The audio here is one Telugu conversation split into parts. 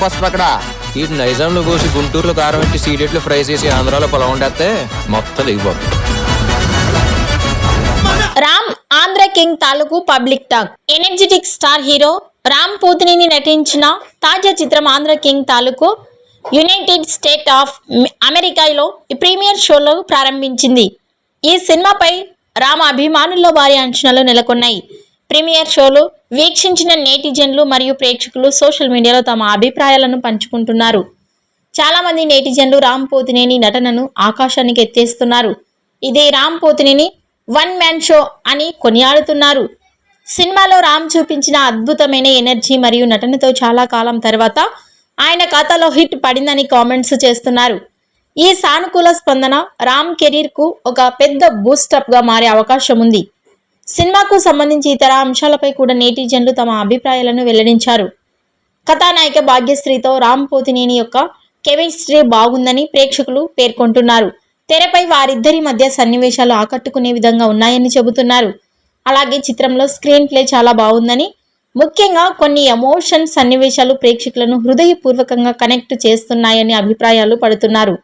వస్తుంది అక్కడ ఈ నైజాంలో కోసి గుంటూరులో కారం పెట్టి సీడెట్లు ఫ్రై చేసి ఆంధ్రాలో పొలం వండేస్తే మొత్తం దిగిపోతుంది. Ram Andhra king Taluka public talk. Energetic star hero Ram Pothineni నటించిన తాజా చిత్రం Andhra king Taluka united state of అమెరికాలో ప్రీమియర్ షోలో ప్రారంభించింది. ఈ సినిమాపై రామ్ అభిమానుల్లో భారీ అంచనాలు నెలకొన్నాయి. ప్రీమియర్ షోలు వీక్షించిన నేటిజన్లు మరియు ప్రేక్షకులు సోషల్ మీడియాలో తమ అభిప్రాయాలను పంచుకుంటున్నారు. చాలా మంది నేటిజన్లు రామ్ పోతినేని నటనను ఆకాశానికి ఎత్తేస్తున్నారు. ఇదే Ram Pothineni one man show అని కొనియాడుతున్నారు. సినిమాలో రామ్ చూపించిన అద్భుతమైన ఎనర్జీ మరియు నటనతో చాలా కాలం తర్వాత ఆయన ఖాతాలో హిట్ పడిందని కామెంట్స్ చేస్తున్నారు. ఈ సానుకూల స్పందన రామ్ కెరీర్కు ఒక పెద్ద బూస్టప్గా మారే అవకాశం ఉంది. సినిమాకు సంబంధించి ఇతర అంశాలపై కూడా నేటిజన్లు తమ అభిప్రాయాలను వెల్లడించారు. కథానాయిక భాగ్యశ్రీతో రామ్ పోతినేని యొక్క కెమిస్ట్రీ బాగుందని ప్రేక్షకులు పేర్కొంటున్నారు. తెరపై వారిద్దరి మధ్య సన్నివేశాలు ఆకట్టుకునే విధంగా ఉన్నాయని చెబుతున్నారు. అలాగే చిత్రంలో స్క్రీన్ ప్లే చాలా బాగుందని, ముఖ్యంగా కొన్ని ఎమోషన్ సన్నివేశాలు ప్రేక్షకులను హృదయపూర్వకంగా కనెక్ట్ చేస్తున్నాయని అభిప్రాయాలు పడుతున్నారు.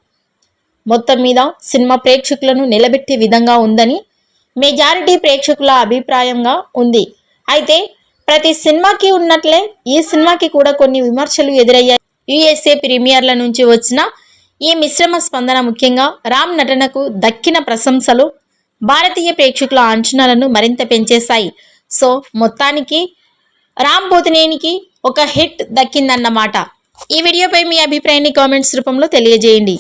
మొత్తం మీద సినిమా ప్రేక్షకులను నిలబెట్టే విధంగా ఉందని మెజారిటీ ప్రేక్షకుల అభిప్రాయంగా ఉంది. అయితే ప్రతి సినిమాకి ఉన్నట్లే ఈ సినిమాకి కూడా కొన్ని విమర్శలు ఎదురయ్యాయి. యుఎస్ఏ ప్రీమియర్ల నుంచి వచ్చిన ఈ మిశ్రమ స్పందన, ముఖ్యంగా రామ్ నటనకు దక్కిన ప్రశంసలు భారతీయ ప్రేక్షకుల అంచనాలను మరింత పెంచేశాయి. సో మొత్తానికి రామ్ పోతినేనికి ఒక హిట్ దక్కిందన్నమాట. ఈ వీడియోపై మీ అభిప్రాయాన్ని కామెంట్స్ రూపంలో తెలియజేయండి.